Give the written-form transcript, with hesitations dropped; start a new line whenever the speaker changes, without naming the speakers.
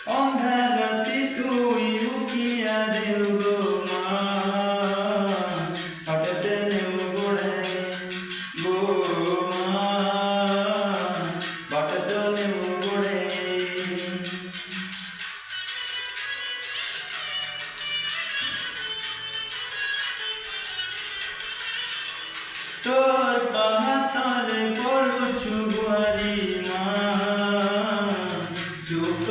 অন্ধার রাতে তুই উকিয়া দেও গো মা, হঠাৎ নেও গোড়ে গো মা, হঠাৎ নেও গোড়ে। তোর পাহাতলে পড়ুছু গুয়ারি মা, দুঃখ